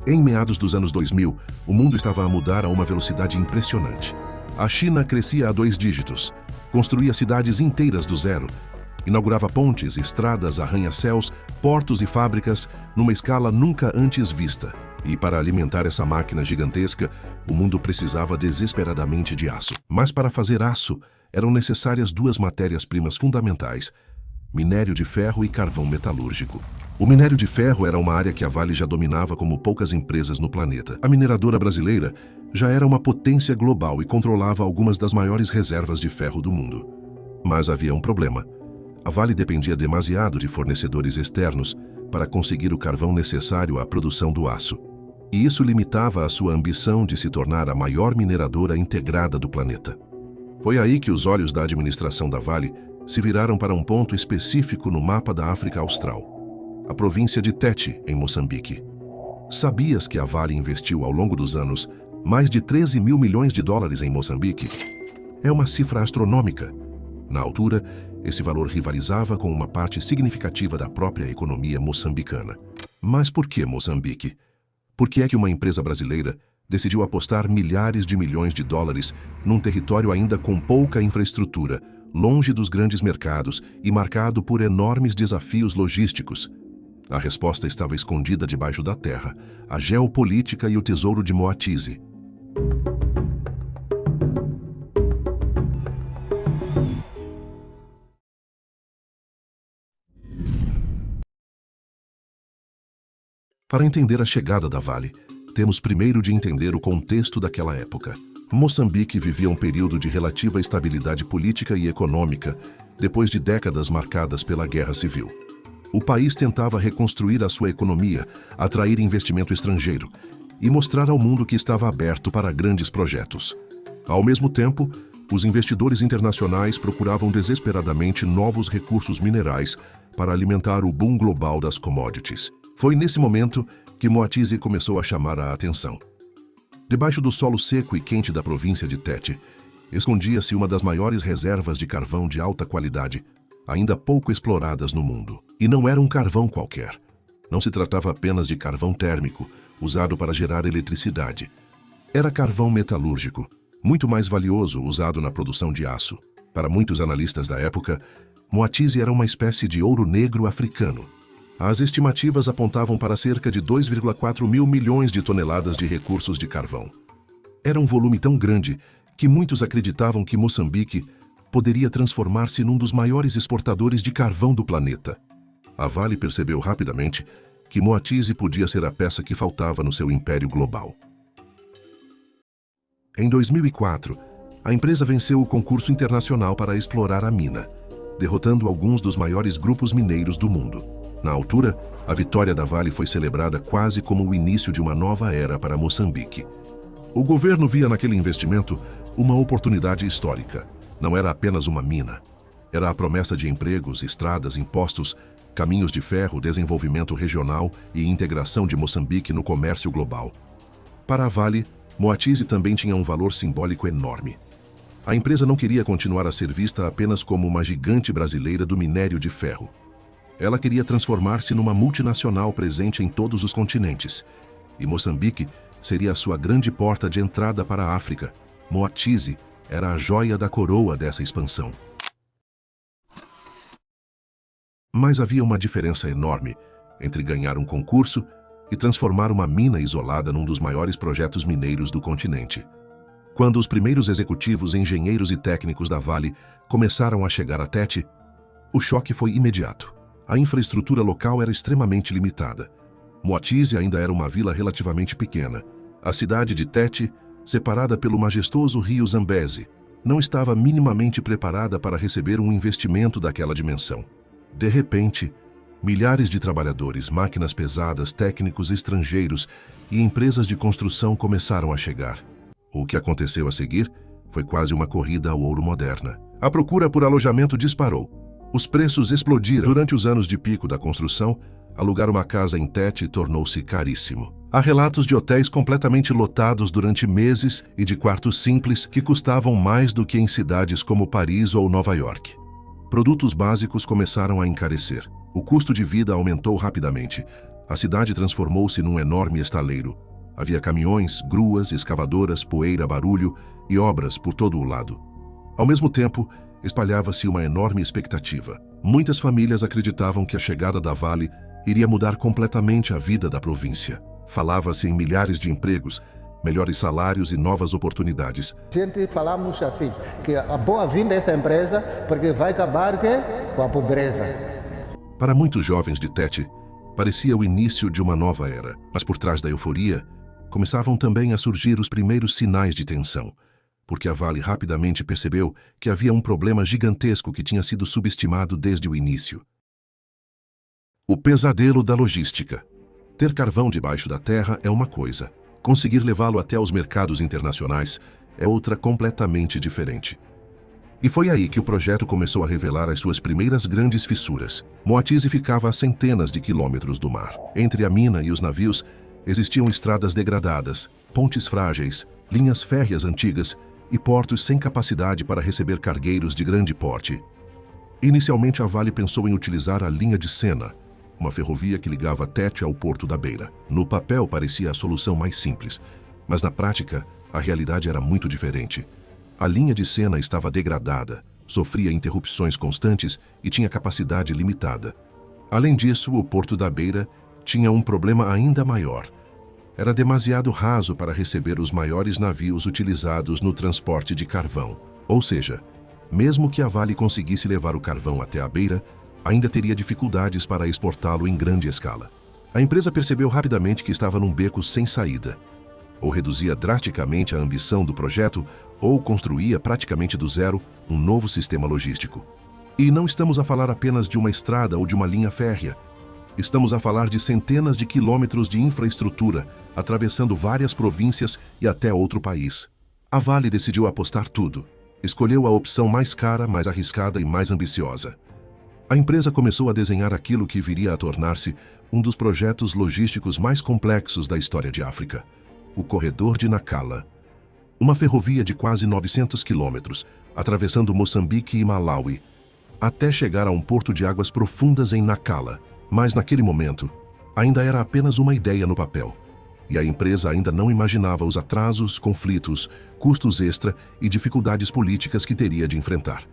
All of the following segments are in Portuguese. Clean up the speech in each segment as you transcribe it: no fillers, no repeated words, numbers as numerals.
Em meados dos anos 2000, o mundo estava a mudar a uma velocidade impressionante. A China crescia a 2 dígitos, construía cidades inteiras do zero, inaugurava pontes, estradas, arranha-céus, portos e fábricas numa escala nunca antes vista. E para alimentar essa máquina gigantesca, o mundo precisava desesperadamente de aço. Mas para fazer aço, eram necessárias 2 matérias-primas fundamentais: minério de ferro e carvão metalúrgico. O minério de ferro era uma área que a Vale já dominava como poucas empresas no planeta. A mineradora brasileira já era uma potência global e controlava algumas das maiores reservas de ferro do mundo. Mas havia um problema. A Vale dependia demasiado de fornecedores externos para conseguir o carvão necessário à produção do aço. E isso limitava a sua ambição de se tornar a maior mineradora integrada do planeta. Foi aí que os olhos da administração da Vale se viraram para um ponto específico no mapa da África Austral: a província de Tete, em Moçambique. Sabias que a Vale investiu ao longo dos anos mais de 13 mil milhões de dólares em Moçambique? É uma cifra astronômica. Na altura, esse valor rivalizava com uma parte significativa da própria economia moçambicana. Mas por que Moçambique? Por que é que uma empresa brasileira decidiu apostar milhares de milhões de dólares num território ainda com pouca infraestrutura, longe dos grandes mercados e marcado por enormes desafios logísticos? A resposta estava escondida debaixo da terra: a geopolítica e o tesouro de Moatize. Para entender a chegada da Vale, temos primeiro de entender o contexto daquela época. Moçambique vivia um período de relativa estabilidade política e econômica, depois de décadas marcadas pela Guerra Civil. O país tentava reconstruir a sua economia, atrair investimento estrangeiro e mostrar ao mundo que estava aberto para grandes projetos. Ao mesmo tempo, os investidores internacionais procuravam desesperadamente novos recursos minerais para alimentar o boom global das commodities. Foi nesse momento que Moatize começou a chamar a atenção. Debaixo do solo seco e quente da província de Tete, escondia-se uma das maiores reservas de carvão de alta qualidade, ainda pouco exploradas no mundo. E não era um carvão qualquer. Não se tratava apenas de carvão térmico, usado para gerar eletricidade. Era carvão metalúrgico, muito mais valioso, usado na produção de aço. Para muitos analistas da época, Moatize era uma espécie de ouro negro africano. As estimativas apontavam para cerca de 2,4 mil milhões de toneladas de recursos de carvão. Era um volume tão grande que muitos acreditavam que Moçambique poderia transformar-se num dos maiores exportadores de carvão do planeta. A Vale percebeu rapidamente que Moatize podia ser a peça que faltava no seu império global. Em 2004, a empresa venceu o concurso internacional para explorar a mina, derrotando alguns dos maiores grupos mineiros do mundo. Na altura, a vitória da Vale foi celebrada quase como o início de uma nova era para Moçambique. O governo via naquele investimento uma oportunidade histórica. Não era apenas uma mina. Era a promessa de empregos, estradas, impostos, caminhos de ferro, desenvolvimento regional e integração de Moçambique no comércio global. Para a Vale, Moatize também tinha um valor simbólico enorme. A empresa não queria continuar a ser vista apenas como uma gigante brasileira do minério de ferro. Ela queria transformar-se numa multinacional presente em todos os continentes. E Moçambique seria a sua grande porta de entrada para a África. Moatize era a joia da coroa dessa expansão. Mas havia uma diferença enorme entre ganhar um concurso e transformar uma mina isolada num dos maiores projetos mineiros do continente. Quando os primeiros executivos, engenheiros e técnicos da Vale começaram a chegar a Tete, o choque foi imediato. A infraestrutura local era extremamente limitada. Moatize ainda era uma vila relativamente pequena. A cidade de Tete, separada pelo majestoso rio Zambeze, não estava minimamente preparada para receber um investimento daquela dimensão. De repente, milhares de trabalhadores, máquinas pesadas, técnicos estrangeiros e empresas de construção começaram a chegar. O que aconteceu a seguir foi quase uma corrida ao ouro moderna. A procura por alojamento disparou. Os preços explodiram. Durante os anos de pico da construção, alugar uma casa em Tete tornou-se caríssimo. Há relatos de hotéis completamente lotados durante meses e de quartos simples que custavam mais do que em cidades como Paris ou Nova York. Produtos básicos começaram a encarecer. O custo de vida aumentou rapidamente. A cidade transformou-se num enorme estaleiro. Havia caminhões, gruas, escavadoras, poeira, barulho e obras por todo o lado. Ao mesmo tempo, espalhava-se uma enorme expectativa. Muitas famílias acreditavam que a chegada da Vale iria mudar completamente a vida da província. Falava-se em milhares de empregos, melhores salários e novas oportunidades. A gente falamos assim, que a boa-vinda dessa empresa, porque vai acabar com a pobreza. Para muitos jovens de Tete, parecia o início de uma nova era, mas por trás da euforia, começavam também a surgir os primeiros sinais de tensão, porque a Vale rapidamente percebeu que havia um problema gigantesco que tinha sido subestimado desde o início. O pesadelo da logística. Ter carvão debaixo da terra é uma coisa. Conseguir levá-lo até os mercados internacionais é outra completamente diferente. E foi aí que o projeto começou a revelar as suas primeiras grandes fissuras. Moatize ficava a centenas de quilômetros do mar. Entre a mina e os navios, existiam estradas degradadas, pontes frágeis, linhas férreas antigas e portos sem capacidade para receber cargueiros de grande porte. Inicialmente, a Vale pensou em utilizar a linha de Sena, uma ferrovia que ligava Tete ao Porto da Beira. No papel parecia a solução mais simples, mas na prática a realidade era muito diferente. A linha de Sena estava degradada, sofria interrupções constantes e tinha capacidade limitada. Além disso, o Porto da Beira tinha um problema ainda maior. Era demasiado raso para receber os maiores navios utilizados no transporte de carvão. Ou seja, mesmo que a Vale conseguisse levar o carvão até a beira, ainda teria dificuldades para exportá-lo em grande escala. A empresa percebeu rapidamente que estava num beco sem saída. Ou reduzia drasticamente a ambição do projeto, ou construía praticamente do zero um novo sistema logístico. E não estamos a falar apenas de uma estrada ou de uma linha férrea. Estamos a falar de centenas de quilômetros de infraestrutura, atravessando várias províncias e até outro país. A Vale decidiu apostar tudo. Escolheu a opção mais cara, mais arriscada e mais ambiciosa. A empresa começou a desenhar aquilo que viria a tornar-se um dos projetos logísticos mais complexos da história de África, o Corredor de Nacala. Uma ferrovia de quase 900 quilômetros, atravessando Moçambique e Malawi, até chegar a um porto de águas profundas em Nacala. Mas naquele momento, ainda era apenas uma ideia no papel, e a empresa ainda não imaginava os atrasos, conflitos, custos extra e dificuldades políticas que teria de enfrentar.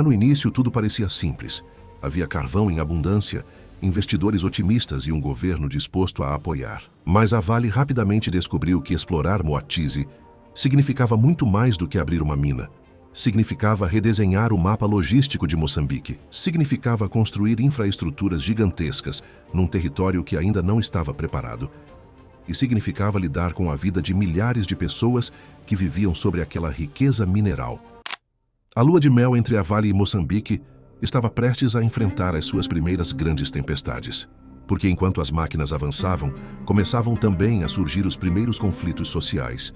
No início, tudo parecia simples. Havia carvão em abundância, investidores otimistas e um governo disposto a apoiar. Mas a Vale rapidamente descobriu que explorar Moatize significava muito mais do que abrir uma mina. Significava redesenhar o mapa logístico de Moçambique. Significava construir infraestruturas gigantescas num território que ainda não estava preparado. E significava lidar com a vida de milhares de pessoas que viviam sobre aquela riqueza mineral. A lua de mel entre a Vale e Moçambique estava prestes a enfrentar as suas primeiras grandes tempestades. Porque enquanto as máquinas avançavam, começavam também a surgir os primeiros conflitos sociais,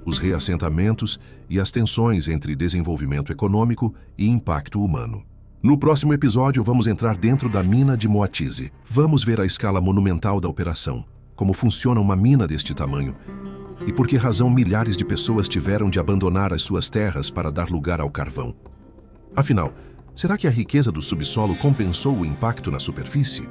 os reassentamentos e as tensões entre desenvolvimento econômico e impacto humano. No próximo episódio, vamos entrar dentro da mina de Moatize. Vamos ver a escala monumental da operação, como funciona uma mina deste tamanho e por que razão milhares de pessoas tiveram de abandonar as suas terras para dar lugar ao carvão. Afinal, será que a riqueza do subsolo compensou o impacto na superfície?